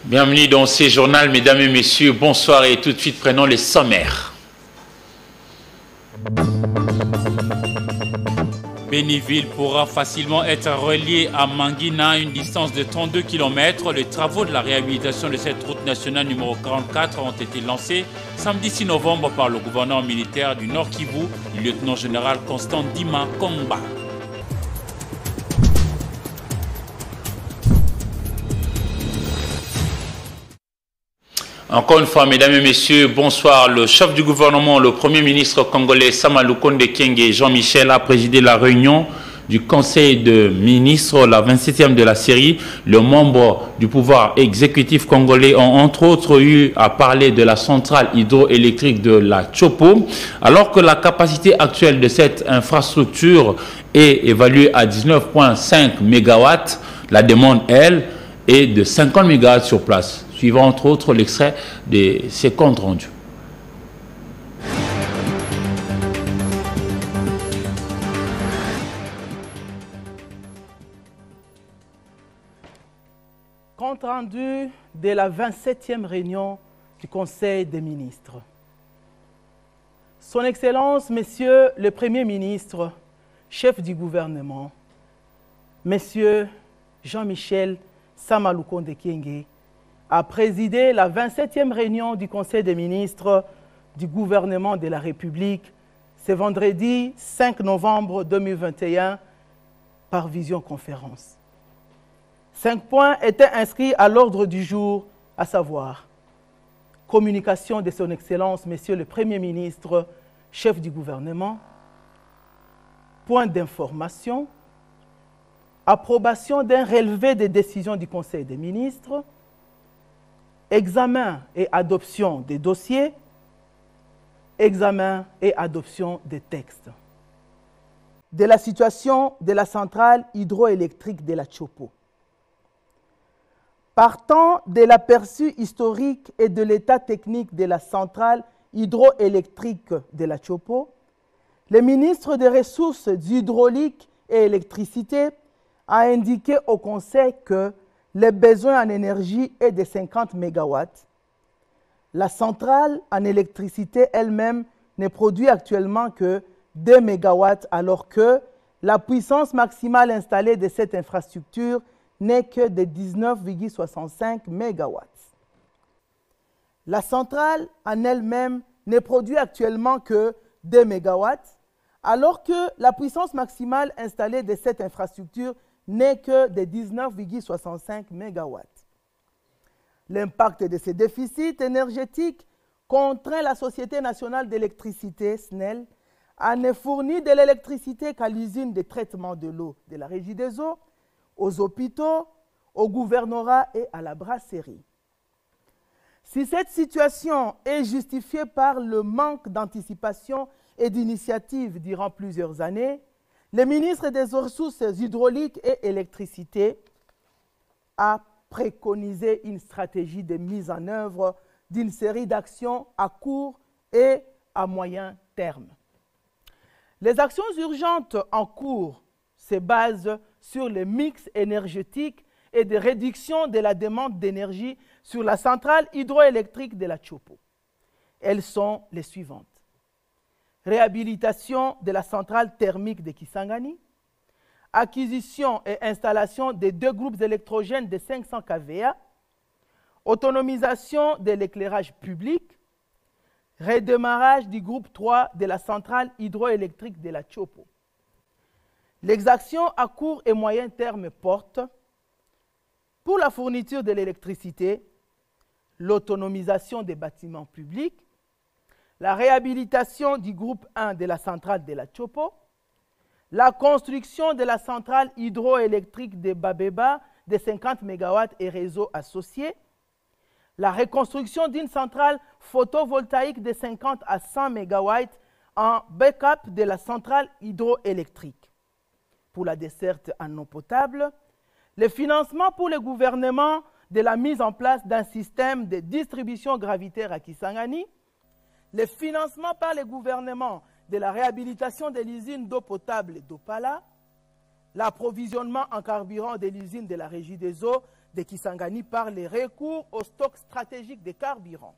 Bienvenue dans ces journaux, mesdames et messieurs, bonsoir et tout de suite prenons les sommaires. Béniville pourra facilement être relié à Manguina à une distance de 32 km. Les travaux de la réhabilitation de cette route nationale numéro 44 ont été lancés samedi 6 novembre par le gouverneur militaire du Nord Kivu, le lieutenant-général Constant Dima Komba. Encore une fois, mesdames et messieurs, bonsoir. Le chef du gouvernement, le premier ministre congolais Sama Lukonde Kyenge Jean-Michel a présidé la réunion du Conseil de ministres, la 27e de la série. Les membres du pouvoir exécutif congolais ont entre autres eu à parler de la centrale hydroélectrique de la Chopo, alors que la capacité actuelle de cette infrastructure est évaluée à 19,5 MW. La demande, elle, est de 50 MW sur place. Suivant entre autres l'extrait de ces comptes rendus. Compte rendu de la 27e réunion du Conseil des ministres. Son Excellence, Monsieur le Premier ministre, chef du gouvernement, Monsieur Jean-Michel Sama Lukonde Kyenge, a présidé la 27e réunion du Conseil des ministres du gouvernement de la République ce vendredi 5 novembre 2021 par visioconférence. 5 points étaient inscrits à l'ordre du jour, à savoir communication de son Excellence, Monsieur le Premier ministre, chef du gouvernement, point d'information, approbation d'un relevé des décisions du Conseil des ministres, examen et adoption des dossiers, examen et adoption des textes. De la situation de la centrale hydroélectrique de la Chopo. Partant de l'aperçu historique et de l'état technique de la centrale hydroélectrique de la Chopo, le ministre des Ressources hydrauliques et électricité a indiqué au Conseil que le besoin en énergie est de 50 MW. La centrale en électricité elle-même ne produit actuellement que 2 MW, alors que la puissance maximale installée de cette infrastructure n'est que de 19,65 MW. La centrale en elle-même ne produit actuellement que 2 MW, alors que la puissance maximale installée de cette infrastructure n'est que de 19,65 MW. L'impact de ces déficits énergétiques contraint la Société nationale d'électricité, SNEL, à ne fournir de l'électricité qu'à l'usine de traitement de l'eau de la Régie des eaux, aux hôpitaux, au gouvernorat et à la brasserie. Si cette situation est justifiée par le manque d'anticipation et d'initiative durant plusieurs années, le ministre des Ressources hydrauliques et électricité a préconisé une stratégie de mise en œuvre d'une série d'actions à court et à moyen terme. Les actions urgentes en cours se basent sur le mix énergétique et de réduction de la demande d'énergie sur la centrale hydroélectrique de la Chopo. Elles sont les suivantes. Réhabilitation de la centrale thermique de Kisangani, acquisition et installation des 2 groupes électrogènes de 500 kVA, autonomisation de l'éclairage public, redémarrage du groupe 3 de la centrale hydroélectrique de la Chopo. Les actions à court et moyen terme portent pour la fourniture de l'électricité, l'autonomisation des bâtiments publics, la réhabilitation du groupe 1 de la centrale de la Chopo, la construction de la centrale hydroélectrique de Babeba de 50 MW et réseaux associés, la reconstruction d'une centrale photovoltaïque de 50 à 100 MW en backup de la centrale hydroélectrique. Pour la desserte en eau potable, le financement pour le gouvernement de la mise en place d'un système de distribution gravitaire à Kisangani, le financement par le gouvernement de la réhabilitation de l'usine d'eau potable d'Opala, l'approvisionnement en carburant de l'usine de la Régie des eaux de Kisangani par les recours au stock stratégique de carburant.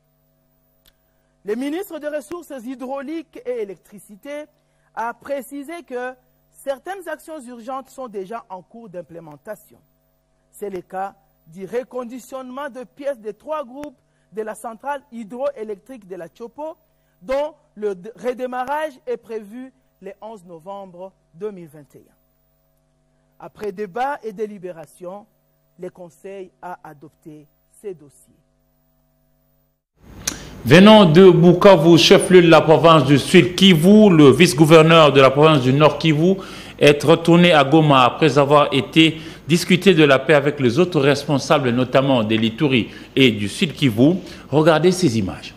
Le ministre des Ressources hydrauliques et électricité a précisé que certaines actions urgentes sont déjà en cours d'implémentation. C'est le cas du reconditionnement de pièces de 3 groupes de la centrale hydroélectrique de la Chopo, dont le redémarrage est prévu le 11 novembre 2021. Après débat et délibération, le Conseil a adopté ces dossiers. Venant de Bukavu, chef-lieu de la province du Sud Kivu, le vice-gouverneur de la province du Nord Kivu est retourné à Goma après avoir été discuté de la paix avec les autres responsables, notamment de l'Ituri et du Sud Kivu. Regardez ces images.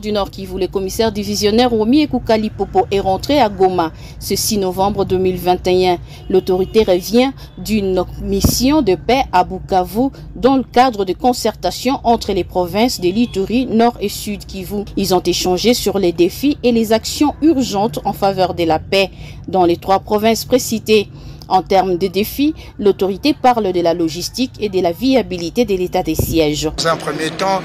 Du Nord Kivu, le commissaire divisionnaire Romi Ekoukali Popo est rentré à Goma ce 6 novembre 2021. L'autorité revient d'une mission de paix à Bukavu dans le cadre de concertation entre les provinces de l'Ituri, Nord et Sud Kivu. Ils ont échangé sur les défis et les actions urgentes en faveur de la paix dans les 3 provinces précitées. En termes de défis, l'autorité parle de la logistique et de la viabilité de l'état des sièges. Dans un premier temps,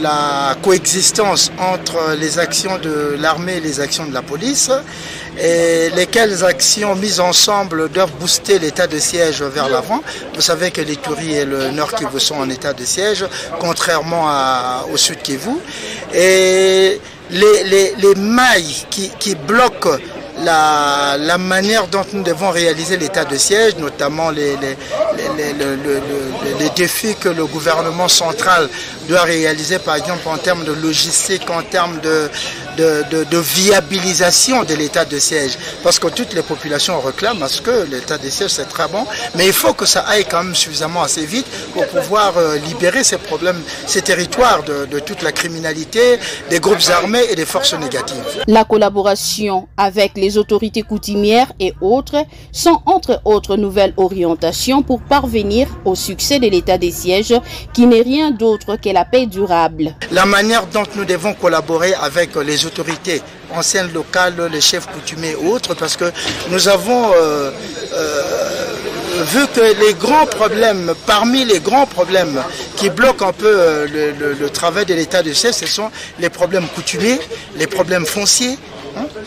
la coexistence entre les actions de l'armée et les actions de la police, et lesquelles actions mises ensemble doivent booster l'état de siège vers l'avant. Vous savez que l'Ituri et le Nord Kivu sont en état de siège, contrairement au Sud Kivu. Et les mailles qui bloquent la manière dont nous devons réaliser l'état de siège, notamment les défis que le gouvernement central doit réaliser, par exemple en termes de logistique, en termes de viabilisation de l'état de siège. Parce que toutes les populations réclament parce que l'état de siège c'est très bon, mais il faut que ça aille quand même suffisamment assez vite pour pouvoir libérer ces problèmes, ces territoires de toute la criminalité, des groupes armés et des forces négatives. La collaboration avec les autorités coutumières et autres sont entre autres nouvelles orientations pour parvenir au succès de l'état des sièges qui n'est rien d'autre que la paix durable. La manière dont nous devons collaborer avec les autorités anciennes locales, les chefs coutumiers et autres, parce que nous avons vu que les grands problèmes, parmi les grands problèmes qui bloquent un peu le travail de l'état de siège, ce sont les problèmes coutumiers, les problèmes fonciers,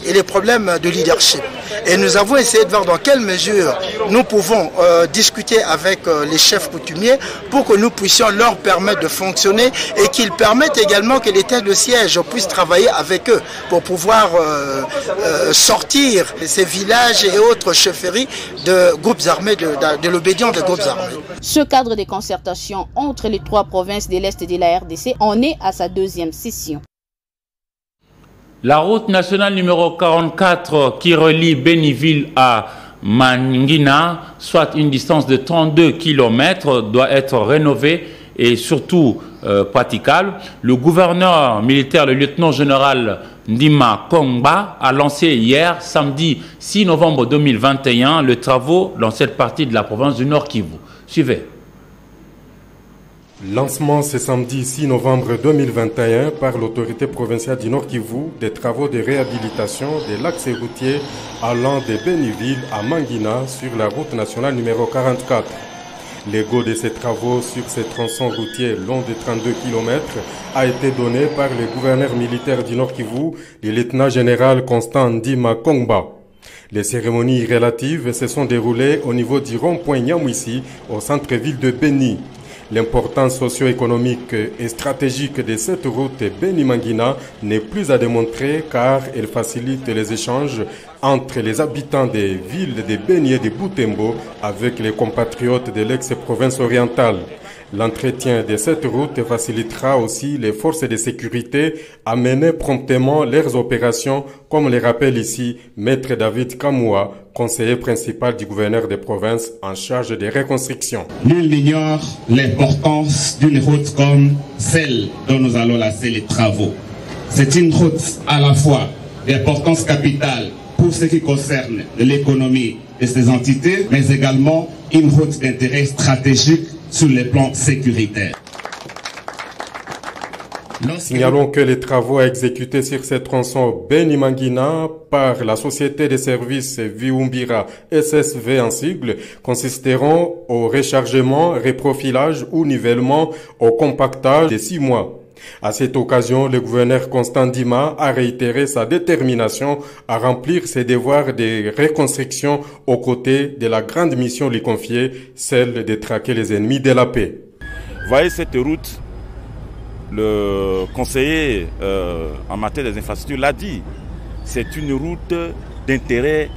et les problèmes de leadership. Et nous avons essayé de voir dans quelle mesure nous pouvons discuter avec les chefs coutumiers pour que nous puissions leur permettre de fonctionner et qu'ils permettent également que l'état de siège puisse travailler avec eux pour pouvoir sortir ces villages et autres chefferies de groupes armés, de l'obédience des groupes armés. Ce cadre de concertation entre les 3 provinces de l'Est de la RDC en est à sa 2e session. La route nationale numéro 44 qui relie Béniville à Mangina, soit une distance de 32 km, doit être rénovée et surtout praticable. Le gouverneur militaire, le lieutenant-général Ndima Kongba, a lancé hier, samedi 6 novembre 2021, les travaux dans cette partie de la province du Nord Kivu. Suivez. Lancement ce samedi 6 novembre 2021 par l'autorité provinciale du Nord Kivu des travaux de réhabilitation de l'axe routier allant de Béniville à Mangina sur la route nationale numéro 44. Le go de ces travaux sur ces tronçons routiers longs de 32 km a été donné par le gouverneur militaire du Nord Kivu, le lieutenant-général Constant Ndima Kongba. Les cérémonies relatives se sont déroulées au niveau du rond-point Nyamwisi au centre-ville de Béni. L'importance socio-économique et stratégique de cette route Béni-Mangina n'est plus à démontrer car elle facilite les échanges entre les habitants des villes de Béni et de Butembo avec les compatriotes de l'ex-province orientale. L'entretien de cette route facilitera aussi les forces de sécurité à mener promptement leurs opérations, comme le rappelle ici Maître David Kamoua, conseiller principal du gouverneur de province en charge des reconstructions. Nul n'ignore l'importance d'une route comme celle dont nous allons lancer les travaux. C'est une route à la fois d'importance capitale pour ce qui concerne l'économie de ces entités, mais également une route d'intérêt stratégique sur les plans sécuritaires. Signalons que les travaux à exécuter sur ces tronçons Beni-Mangina par la société de services Viumbira SSV en sigle consisteront au rechargement, reprofilage ou nivellement au compactage de 6 mois. À cette occasion, le gouverneur Constant Dima a réitéré sa détermination à remplir ses devoirs de reconstruction aux côtés de la grande mission lui confiée, celle de traquer les ennemis de la paix. Voyez cette route, le conseiller en matière des infrastructures l'a dit, c'est une route d'intérêt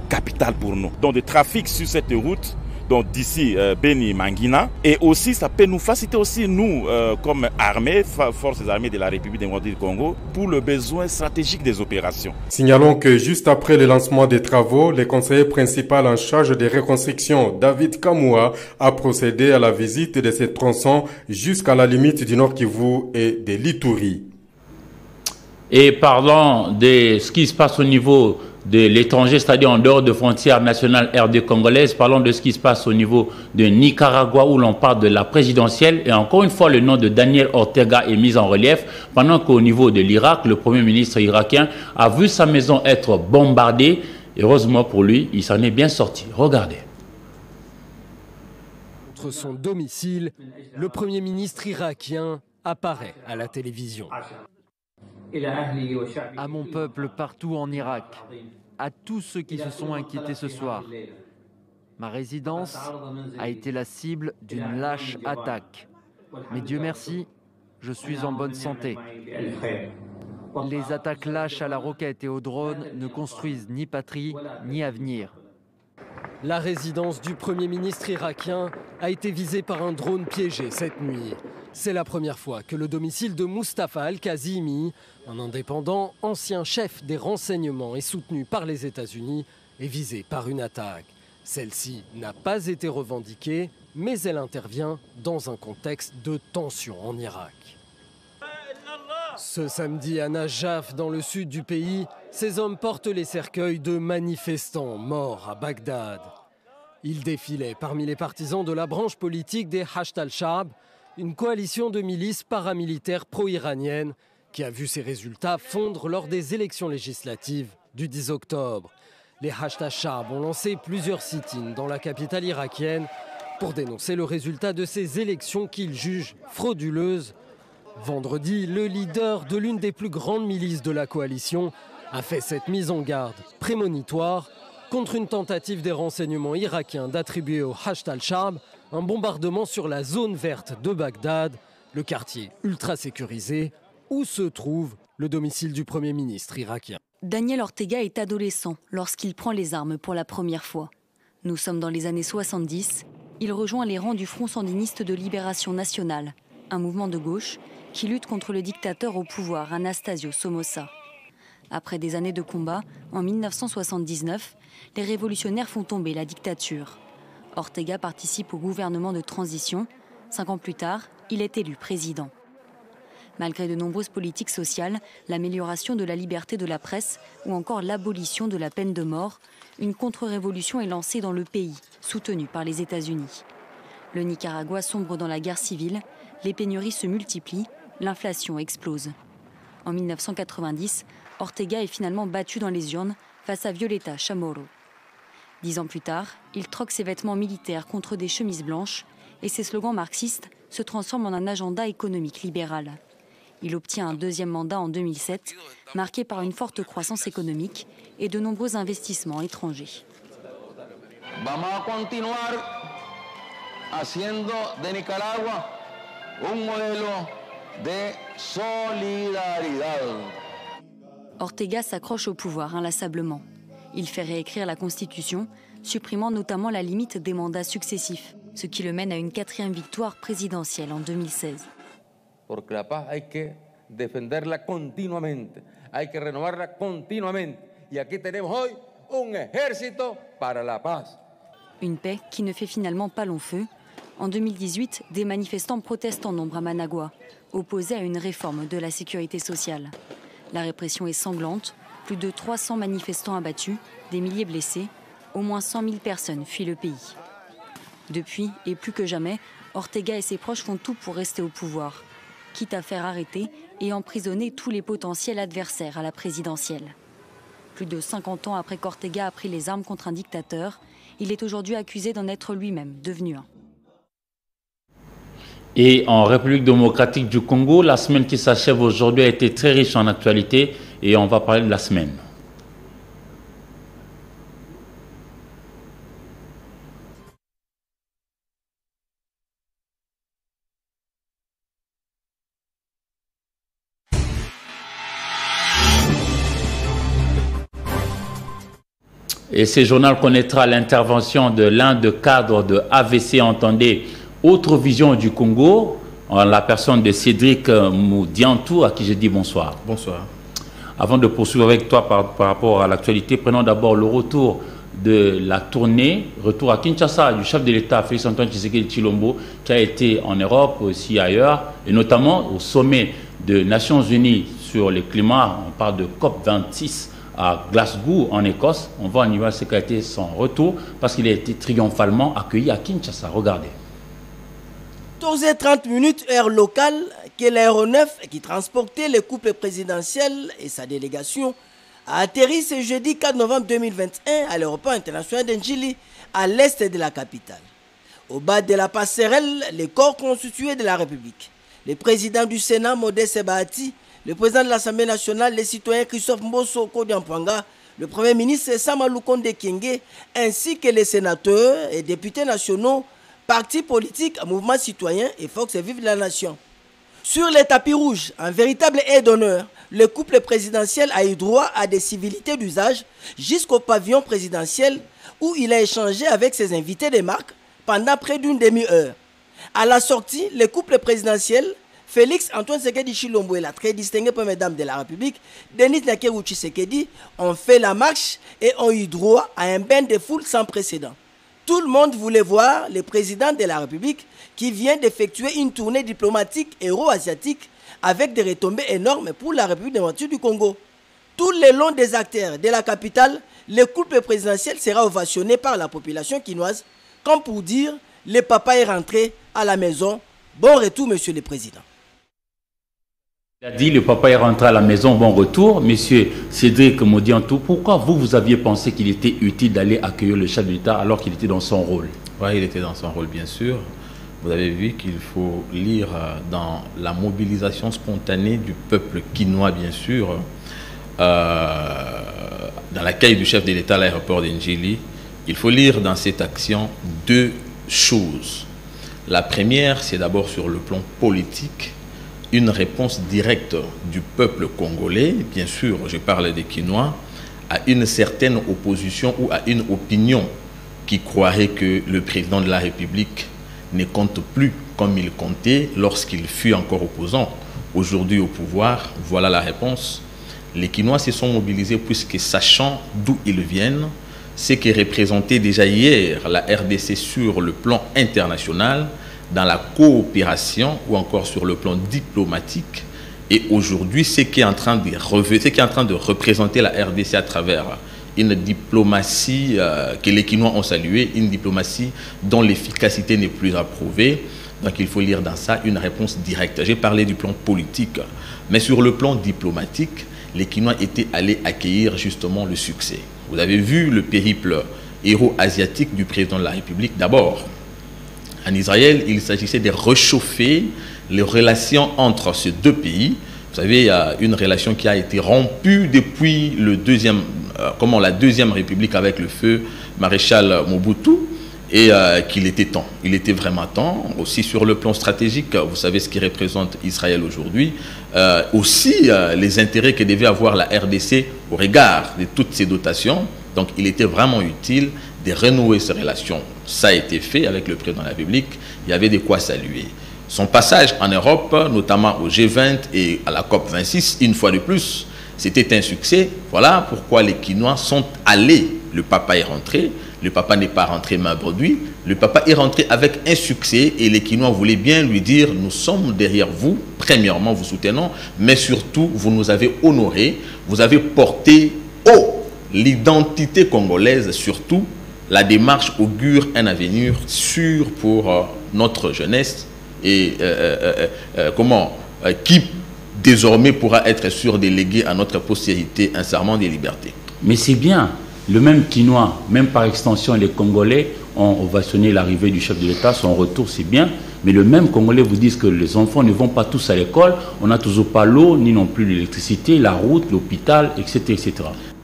capital pour nous. Donc le trafic sur cette route, donc d'ici Beni-Mangina, et aussi ça peut nous faciliter aussi nous comme armée, forces armées de la République démocratique du Congo, pour le besoin stratégique des opérations. Signalons que juste après le lancement des travaux, le conseiller principal en charge des reconstructions, David Kamoua, a procédé à la visite de ces tronçons jusqu'à la limite du Nord Kivu et de l'Ituri. Et parlons de ce qui se passe au niveau de l'étranger, c'est-à-dire en dehors de frontières nationales RD congolaises. Parlons de ce qui se passe au niveau de Nicaragua où l'on parle de la présidentielle. Et encore une fois, le nom de Daniel Ortega est mis en relief pendant qu'au niveau de l'Irak, le premier ministre irakien a vu sa maison être bombardée. Heureusement pour lui, il s'en est bien sorti. Regardez. Contre son domicile, le premier ministre irakien apparaît à la télévision. À mon peuple partout en Irak, à tous ceux qui se sont inquiétés ce soir. Ma résidence a été la cible d'une lâche attaque. Mais Dieu merci, je suis en bonne santé. Les attaques lâches à la roquette et au drone ne construisent ni patrie ni avenir. La résidence du Premier ministre irakien a été visée par un drone piégé cette nuit. C'est la première fois que le domicile de Mustafa Al-Kazimi, un indépendant, ancien chef des renseignements et soutenu par les États-Unis, est visé par une attaque. Celle-ci n'a pas été revendiquée, mais elle intervient dans un contexte de tension en Irak. Ce samedi à Najaf, dans le sud du pays, ces hommes portent les cercueils de manifestants morts à Bagdad. Ils défilaient parmi les partisans de la branche politique des Hashd al-Shab, une coalition de milices paramilitaires pro-iraniennes qui a vu ses résultats fondre lors des élections législatives du 10 octobre. Les Hashd al-Shab ont lancé plusieurs sit-ins dans la capitale irakienne pour dénoncer le résultat de ces élections qu'ils jugent frauduleuses. Vendredi, le leader de l'une des plus grandes milices de la coalition a fait cette mise en garde prémonitoire contre une tentative des renseignements irakiens d'attribuer au Hashd al-Shab un bombardement sur la zone verte de Bagdad, le quartier ultra sécurisé où se trouve le domicile du Premier ministre irakien. Daniel Ortega est adolescent lorsqu'il prend les armes pour la première fois. Nous sommes dans les années 70. Il rejoint les rangs du Front sandiniste de libération nationale, un mouvement de gauche qui lutte contre le dictateur au pouvoir, Anastasio Somoza. Après des années de combat, en 1979, les révolutionnaires font tomber la dictature. Ortega participe au gouvernement de transition. 5 ans plus tard, il est élu président. Malgré de nombreuses politiques sociales, l'amélioration de la liberté de la presse ou encore l'abolition de la peine de mort, une contre-révolution est lancée dans le pays, soutenue par les États-Unis. Le Nicaragua sombre dans la guerre civile, les pénuries se multiplient, l'inflation explose. En 1990, Ortega est finalement battu dans les urnes face à Violeta Chamorro. 10 ans plus tard, il troque ses vêtements militaires contre des chemises blanches et ses slogans marxistes se transforment en un agenda économique libéral. Il obtient un deuxième mandat en 2007, marqué par une forte croissance économique et de nombreux investissements étrangers. Vamos a continuar haciendo de Nicaragua un modelo de solidaridad. Ortega s'accroche au pouvoir inlassablement. Il fait réécrire la Constitution, supprimant notamment la limite des mandats successifs. ce qui le mène à une 4e victoire présidentielle en 2016. Porque la paz hay que defenderla continuamente, hay que renovarla continuamente. Y aquí tenemos hoy un ejército para la paz. Une paix qui ne fait finalement pas long feu. En 2018, des manifestants protestent en nombre à Managua, opposés à une réforme de la sécurité sociale. La répression est sanglante, plus de 300 manifestants abattus, des milliers blessés, au moins 100 000 personnes fuient le pays. Depuis, et plus que jamais, Ortega et ses proches font tout pour rester au pouvoir, quitte à faire arrêter et emprisonner tous les potentiels adversaires à la présidentielle. Plus de 50 ans après qu'Ortega a pris les armes contre un dictateur, il est aujourd'hui accusé d'en être lui-même devenu un. Et en République démocratique du Congo, la semaine qui s'achève aujourd'hui a été très riche en actualité et on va parler de la semaine. Et ce journal connaîtra l'intervention de l'un des cadres de AVC, entendez, Autre Vision du Congo, en la personne de Cédric Moudiantou, à qui je dis bonsoir. Bonsoir. Avant de poursuivre avec toi par rapport à l'actualité, prenons d'abord le retour de la tournée, retour à Kinshasa, du chef de l'État, Félix-Antoine Tshisekedi Tshilombo, qui a été en Europe, aussi ailleurs, et notamment au sommet des Nations Unies sur le climat. On parle de COP26 à Glasgow, en Écosse. On va en y voir ce qu'a été son retour, parce qu'il a été triomphalement accueilli à Kinshasa. Regardez. 14h30 heure locale, que l'aéronef qui transportait le couple présidentiel et sa délégation a atterri ce jeudi 4 novembre 2021 à l'aéroport international d'Njili, à l'est de la capitale. Au bas de la passerelle, les corps constitués de la République, le président du Sénat, Modeste Bahati, le président de l'Assemblée nationale, le citoyen Christophe Mbosso Kodiampwanga, le premier ministre Sama Lukonde Kyenge, ainsi que les sénateurs et députés nationaux, partis politiques, mouvements citoyens et forces vives de la nation. Sur les tapis rouges, un véritable aide d'honneur, le couple présidentiel a eu droit à des civilités d'usage jusqu'au pavillon présidentiel où il a échangé avec ses invités de marque pendant près d'une demi-heure. À la sortie, le couple présidentiel, Félix-Antoine Tshisekedi Tshilombo et la très distinguée première dame de la République, Denis Nakeru Tshisekedi, ont fait la marche et ont eu droit à un bain de foule sans précédent. Tout le monde voulait voir le président de la République qui vient d'effectuer une tournée diplomatique euro-asiatique avec des retombées énormes pour la République démocratique du Congo. Tout le long des acteurs de la capitale, le couple présidentiel sera ovationné par la population quinoise, comme pour dire « le papa est rentré à la maison, bon retour monsieur le président ». Il a dit le papa est rentré à la maison, bon retour. Monsieur Cédric Moudiantou, pourquoi vous aviez pensé qu'il était utile d'aller accueillir le chef de l'État alors qu'il était dans son rôle? Oui, il était dans son rôle, bien sûr. Vous avez vu qu'il faut lire dans la mobilisation spontanée du peuple quinois, bien sûr, dans l'accueil du chef de l'État à l'aéroport d'Njili. Il faut lire dans cette action deux choses. La première, c'est d'abord sur le plan politique, une réponse directe du peuple congolais, bien sûr, je parle des Quinois, à une certaine opposition ou à une opinion qui croirait que le président de la République ne compte plus comme il comptait lorsqu'il fut encore opposant. Aujourd'hui au pouvoir, voilà la réponse. Les Quinois se sont mobilisés puisque sachant d'où ils viennent, ce qui représentait déjà hier la RDC sur le plan international, dans la coopération ou encore sur le plan diplomatique, et aujourd'hui ce qui est en train de représenter la RDC à travers une diplomatie que les Quinois ont saluée, une diplomatie dont l'efficacité n'est plus approuvée. Donc il faut lire dans ça une réponse directe. J'ai parlé du plan politique, mais sur le plan diplomatique, les Quinois étaient allés accueillir justement le succès. Vous avez vu le périple euro-asiatique du président de la République. D'abord, en Israël, il s'agissait de réchauffer les relations entre ces deux pays. Vous savez, il y a une relation qui a été rompue depuis la deuxième République avec le feu maréchal Mobutu, et qu'il était temps. Il était vraiment temps. Aussi sur le plan stratégique, vous savez ce qui représente Israël aujourd'hui. Aussi les intérêts que devait avoir la RDC au regard de toutes ces dotations. Donc il était vraiment utile de renouer ces relations. Ça a été fait avec le président de la République. Il y avait de quoi saluer. Son passage en Europe, notamment au G20 et à la COP26, une fois de plus, c'était un succès. Voilà pourquoi les Kinois sont allés. Le papa est rentré. Le papa n'est pas rentré main brodouille. Le papa est rentré avec un succès et les Kinois voulaient bien lui dire nous sommes derrière vous. Premièrement, vous soutenons, mais surtout, vous nous avez honorés. Vous avez porté haut l'identité congolaise, surtout. La démarche augure un avenir sûr pour notre jeunesse et qui désormais pourra être sûr de léguer à notre postérité un serment des libertés. Mais c'est bien. Le même Quinois, même par extension les Congolais ont ovationné l'arrivée du chef de l'État, son retour c'est bien, mais le même Congolais vous disent que les enfants ne vont pas tous à l'école, on n'a toujours pas l'eau, ni non plus l'électricité, la route, l'hôpital, etc., etc.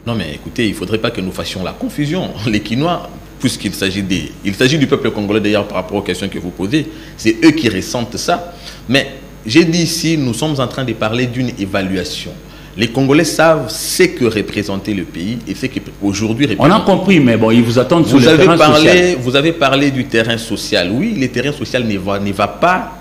Non mais écoutez, il ne faudrait pas que nous fassions la confusion. Les Quinois, puisqu'il s'agit du peuple congolais d'ailleurs par rapport aux questions que vous posez, c'est eux qui ressentent ça. Mais j'ai dit ici, nous sommes en train de parler d'une évaluation. Les Congolais savent ce que représentait le pays et ce qu'aujourd'hui représente. On a compris, mais bon, ils vous attendent sur le terrain social. Vous avez parlé du terrain social. Oui, le terrain social ne va pas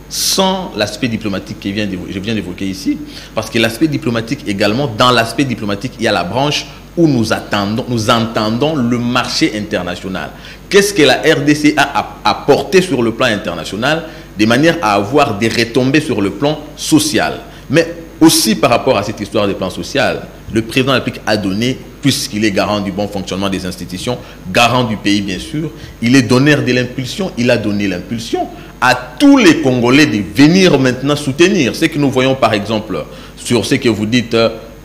sans l'aspect diplomatique que je viens d'évoquer ici. Parce que l'aspect diplomatique également, dans l'aspect diplomatique, il y a la branche où nous entendons le marché international. Qu'est-ce que la RDC a apporté sur le plan international de manière à avoir des retombées sur le plan social. Mais aussi par rapport à cette histoire de plan social, le président de la République a donné, puisqu'il est garant du bon fonctionnement des institutions, garant du pays bien sûr, il est donneur de l'impulsion, il a donné l'impulsion à tous les Congolais de venir maintenant soutenir. Ce que nous voyons par exemple sur ce que vous dites,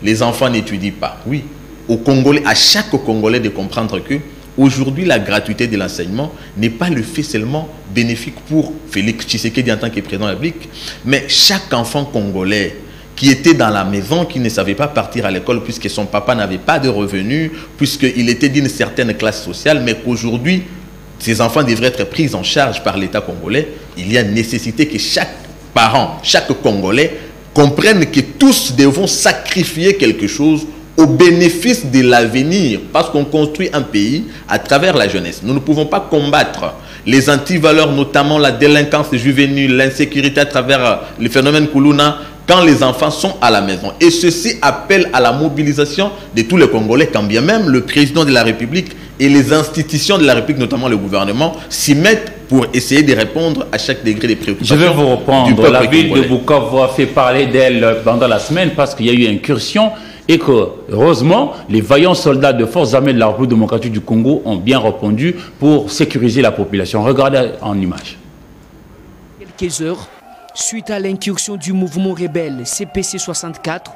les enfants n'étudient pas. Oui, aux Congolais, à chaque Congolais de comprendre que aujourd'hui, la gratuité de l'enseignement n'est pas le fait seulement bénéfique pour Félix Tshisekedi en tant que président de la République, mais chaque enfant congolais qui était dans la maison, qui ne savait pas partir à l'école puisque son papa n'avait pas de revenus, puisqu'il était d'une certaine classe sociale, mais qu'aujourd'hui, ces enfants devraient être pris en charge par l'État congolais. Il y a nécessité que chaque parent, chaque Congolais comprenne que tous devons sacrifier quelque chose au bénéfice de l'avenir, parce qu'on construit un pays à travers la jeunesse. Nous ne pouvons pas combattre les antivaleurs, notamment la délinquance juvénile, l'insécurité à travers le phénomène Koulouna, quand les enfants sont à la maison. Et ceci appelle à la mobilisation de tous les Congolais, quand bien même le président de la République et les institutions de la République, notamment le gouvernement, s'y mettent pour essayer de répondre à chaque degré des préoccupations. Je vais vous reprendre. La ville de Bukavu a fait parler d'elle pendant la semaine parce qu'il y a eu incursion et que, heureusement, les vaillants soldats de forces armées de la République démocratique du Congo ont bien répondu pour sécuriser la population. Regardez en image. Quelques heures, suite à l'incursion du mouvement rebelle CPC 64,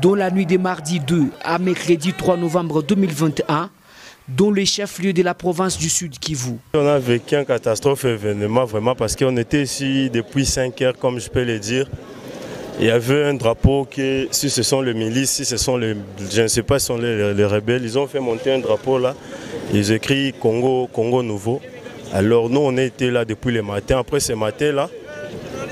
dont la nuit de mardi 2 à mercredi 3 novembre 2021, dont le chef-lieu de la province du Sud Kivu. On a vécu une catastrophe événement vraiment parce qu'on était ici depuis 5 heures, comme je peux le dire. Il y avait un drapeau que si ce sont les milices, si ce sont les, je ne sais pas, si ce sont les rebelles, ils ont fait monter un drapeau là. Ils écrivent Congo, Congo nouveau. Alors nous on était là depuis le matin. Après ce matin là,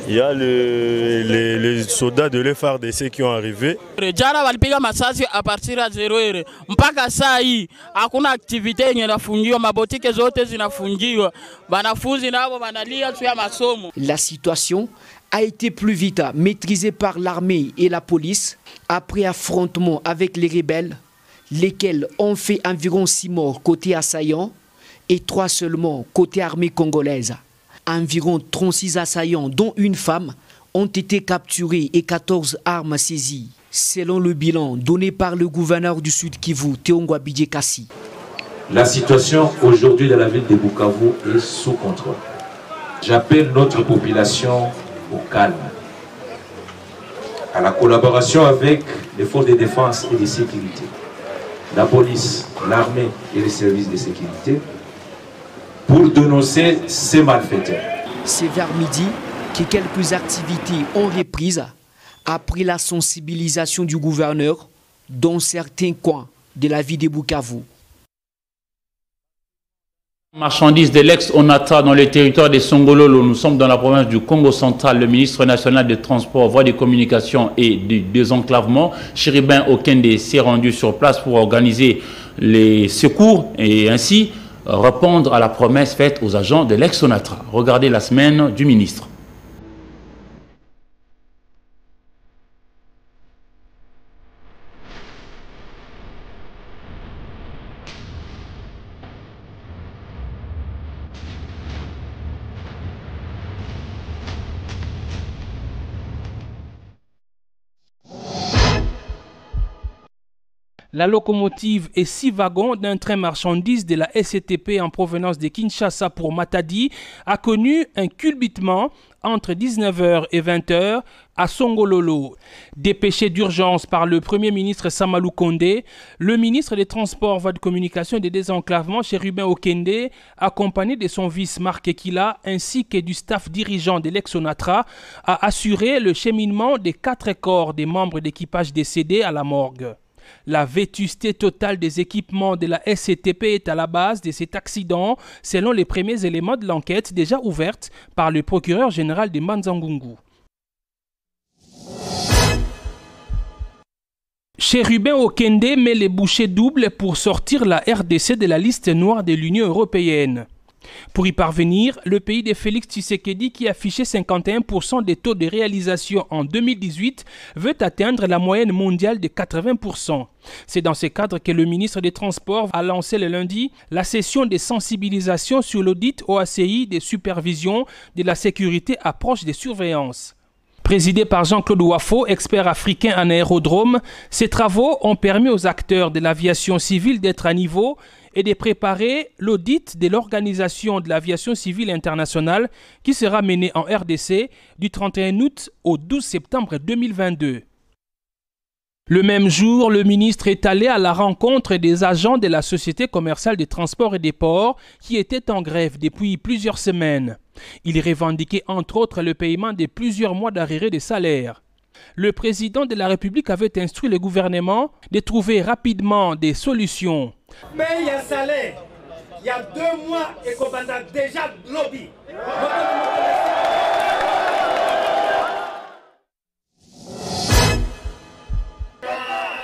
il y a les soldats de l'FARDC qui ont arrivé. Jana walipiga masasi a partir ya 0h mpaka saa hii hakuna activité yenye inafungiwa, mabotike zote zinafungiwa, wanafunzi nao wanalia tu ya masomo. La situation a été plus vite maîtrisée par l'armée et la police après affrontement avec les rebelles, lesquels ont fait environ 6 morts côté assaillants et 3 seulement côté armée congolaise. Environ 36 assaillants, dont une femme, ont été capturés et 14 armes saisies, selon le bilan donné par le gouverneur du Sud Kivu, Teongwa Bidjekassi. La situation aujourd'hui de la ville de Bukavu est sous contrôle. J'appelle notre population au calme, à la collaboration avec les forces de défense et de sécurité, la police, l'armée et les services de sécurité, pour dénoncer ces malfaiteurs. C'est vers midi que quelques activités ont repris après la sensibilisation du gouverneur dans certains coins de la ville de Bukavu. Marchandises de l'ex-Onatra dans le territoire de Songololo. Nous sommes dans la province du Congo central. Le ministre national des Transports, Voies de Communication et du Désenclavement, Chéribin Okende, s'est rendu sur place pour organiser les secours et ainsi répondre à la promesse faite aux agents de l'ex-Sonatra. Regardez la semaine du ministre. La locomotive et 6 wagons d'un train marchandises de la SCTP en provenance de Kinshasa pour Matadi a connu un culbutement entre 19h et 20h à Songololo. Dépêché d'urgence par le Premier ministre Samalou Kondé, le ministre des Transports, Voies de Communication et des Désenclavements, Chérubin Okende, accompagné de son vice Marc Ekila ainsi que du staff dirigeant de l'ex-Sonatra, a assuré le cheminement des 4 corps des membres d'équipage décédés à la morgue. La vétusté totale des équipements de la SCTP est à la base de cet accident, selon les premiers éléments de l'enquête déjà ouverte par le procureur général de Manzangungu. Chérubin Okende met les bouchées doubles pour sortir la RDC de la liste noire de l'Union européenne. Pour y parvenir, le pays de Félix Tshisekedi, qui affichait 51% des taux de réalisation en 2018, veut atteindre la moyenne mondiale de 80%. C'est dans ce cadre que le ministre des Transports a lancé le lundi la session de sensibilisation sur l'audit OACI des supervisions de la sécurité approche des surveillances. Présidé par Jean-Claude Wafo, expert africain en aérodrome, ces travaux ont permis aux acteurs de l'aviation civile d'être à niveau et de préparer l'audit de l'Organisation de l'aviation civile internationale qui sera menée en RDC du 31 août au 12 septembre 2022. Le même jour, le ministre est allé à la rencontre des agents de la Société commerciale des transports et des ports qui étaient en grève depuis plusieurs semaines. Il revendiquait entre autres le paiement de plusieurs mois d'arriérés de salaire. Le président de la République avait instruit le gouvernement de trouver rapidement des solutions. Paye un salaire, il y a 2 mois et qu'on a déjà lobby.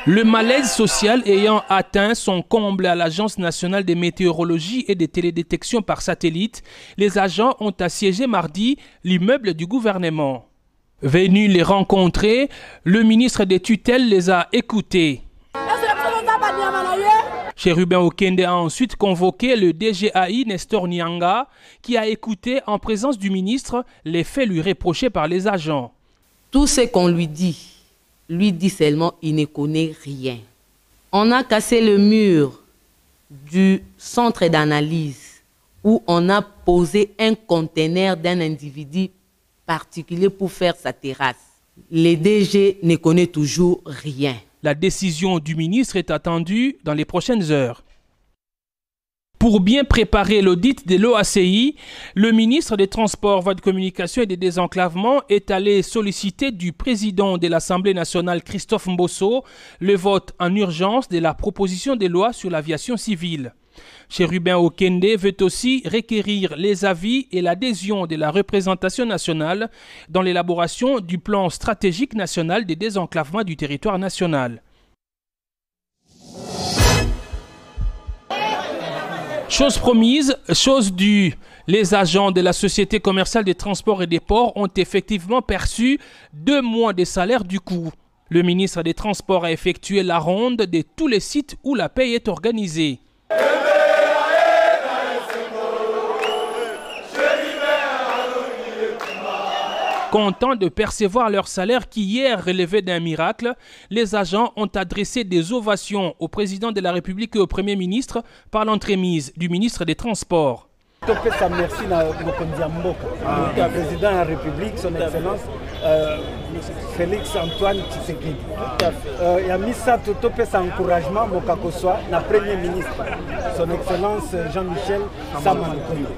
Le malaise social ayant atteint son comble à l'Agence nationale de météorologie et de télédétection par satellite, les agents ont assiégé mardi l'immeuble du gouvernement. Venu les rencontrer, le ministre des tutelles les a écoutés. Chérubin Okende a ensuite convoqué le DGAI Nestor Nyanga qui a écouté en présence du ministre les faits lui reprochés par les agents. Tout ce qu'on lui dit seulement il ne connaît rien. On a cassé le mur du centre d'analyse où on a posé un conteneur d'un individu particulier pour faire sa terrasse. Les DG ne connaissent toujours rien. La décision du ministre est attendue dans les prochaines heures. Pour bien préparer l'audit de l'OACI, le ministre des Transports, Voies de Communication et des Désenclavements est allé solliciter du président de l'Assemblée nationale, Christophe Mbosso, le vote en urgence de la proposition de loi sur l'aviation civile. Chérubin Okende veut aussi requérir les avis et l'adhésion de la représentation nationale dans l'élaboration du plan stratégique national de désenclavement du territoire national. Chose promise, chose due. Les agents de la Société commerciale des transports et des ports ont effectivement perçu 2 mois de salaire du coup. Le ministre des Transports a effectué la ronde de tous les sites où la paie est organisée. Contents de percevoir leur salaire qui hier relevait d'un miracle, les agents ont adressé des ovations au président de la République et au Premier ministre par l'entremise du ministre des Transports. Merci au président de la République, son Excellence Félix Antoine Tshisekedi. Il a mis ça tout encouragement au Premier ministre, son Excellence Jean-Michel Sama Lukonde.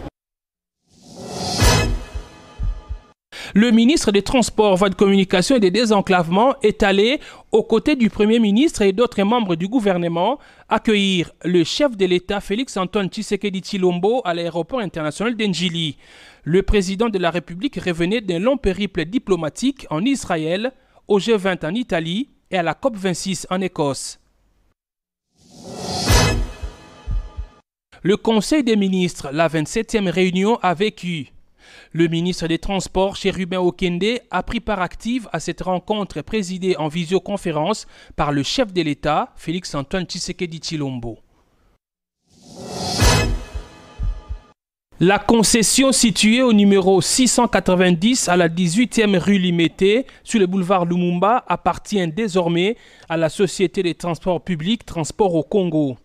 Le ministre des Transports, Voies de Communication et des Désenclavements est allé, aux côtés du Premier ministre et d'autres membres du gouvernement, accueillir le chef de l'État Félix Antoine Tshisekedi Tshilombo à l'aéroport international d'Njili. Le président de la République revenait d'un long périple diplomatique en Israël, au G20 en Italie et à la COP26 en Écosse. Le Conseil des ministres, la 27e réunion, a vécu. Le ministre des Transports, Chérubin Okende, a pris part active à cette rencontre présidée en visioconférence par le chef de l'État, Félix-Antoine Tshisekedi Tshilombo. La concession située au numéro 690 à la 18e rue Limete, sur le boulevard Lumumba, appartient désormais à la Société des transports publics Transport au Congo.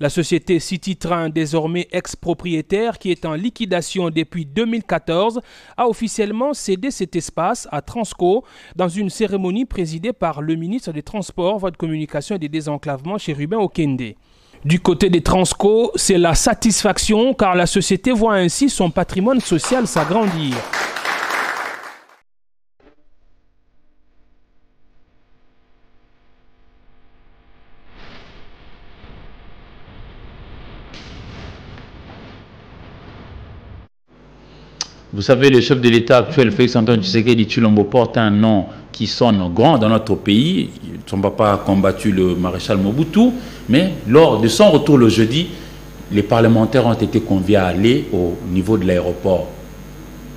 La société City Train, désormais ex-propriétaire, qui est en liquidation depuis 2014, a officiellement cédé cet espace à Transco dans une cérémonie présidée par le ministre des Transports, Voies de communication et des désenclavements, Chérubin Okende. Du côté des Transco, c'est la satisfaction car la société voit ainsi son patrimoine social s'agrandir. Vous savez, le chef de l'État actuel, Félix-Antoine Tshisekedi Tshilombo, porte un nom qui sonne grand dans notre pays. Son papa a combattu le maréchal Mobutu, mais lors de son retour le jeudi, les parlementaires ont été conviés à aller au niveau de l'aéroport.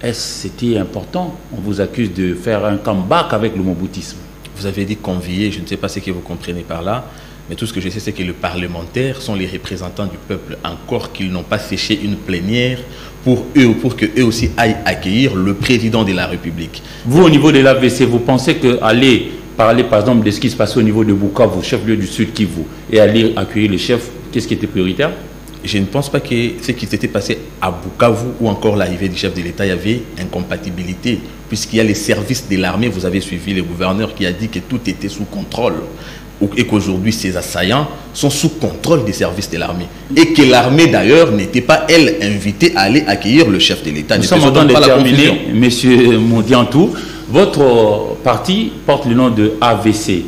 Est-ce que c'était important? On vous accuse de faire un comeback avec le Mobutisme. Vous avez dit conviés, je ne sais pas ce que vous comprenez par là, mais tout ce que je sais, c'est que les parlementaires sont les représentants du peuple, encore qu'ils n'ont pas séché une plénière pour qu'eux aussi aillent accueillir le président de la République. Vous, au niveau de l'AVC, vous pensez qu'aller parler, par exemple, de ce qui se passe au niveau de Bukavu, chef-lieu du Sud Kivu, et aller accueillir les chefs, qu'est-ce qui était prioritaire? Je ne pense pas que ce qui s'était passé à Bukavu ou encore l'arrivée du chef de l'État, il y avait incompatibilité, puisqu'il y a les services de l'armée. Vous avez suivi le gouverneur qui a dit que tout était sous contrôle, et qu'aujourd'hui ces assaillants sont sous contrôle des services de l'armée. Et que l'armée d'ailleurs n'était pas, elle, invitée à aller accueillir le chef de l'État. Nous sommes en train de terminer, M. Modiantou. Votre parti porte le nom de AVC.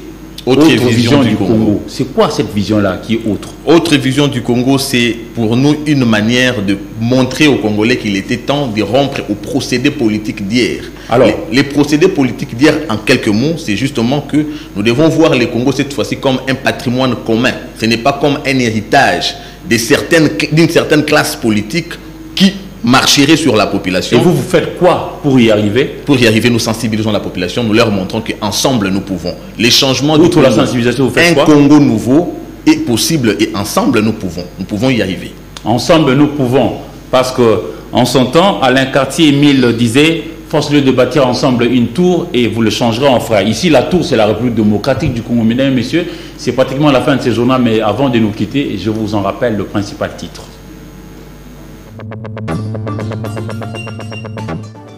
Autre vision du Congo. C'est quoi cette vision-là qui est autre? Autre vision du Congo, c'est pour nous une manière de montrer aux Congolais qu'il était temps de rompre aux procédés politiques d'hier. Alors, les procédés politiques d'hier, en quelques mots, c'est justement que nous devons voir le Congo cette fois-ci comme un patrimoine commun. Ce n'est pas comme un héritage d'une certaine classe politique qui marcherait sur la population. Et vous faites quoi pour y arriver? Pour y arriver, nous sensibilisons la population, nous leur montrons qu'ensemble nous pouvons. Les changements de la sensibilisation, vous faites quoi? Un Congo nouveau est possible et ensemble nous pouvons y arriver. Ensemble nous pouvons, parce que en son temps, Alain Cartier-Émile disait: force-le de bâtir ensemble une tour et vous le changerez en frères. Ici, la tour, c'est la République démocratique du Congo. Mesdames et messieurs, c'est pratiquement la fin de ce journal, mais avant de nous quitter, je vous en rappelle le principal titre.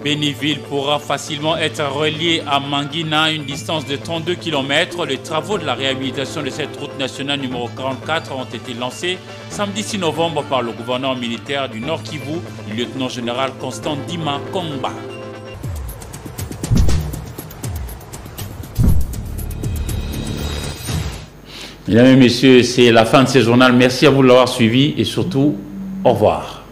Béniville pourra facilement être relié à Mangina, une distance de 32 km. Les travaux de la réhabilitation de cette route nationale numéro 44 ont été lancés samedi 6 novembre par le gouverneur militaire du Nord Kivu, le lieutenant-général Constant Dima Komba. Mesdames et messieurs, c'est la fin de ce journal. Merci à vous de l'avoir suivi et surtout, au revoir.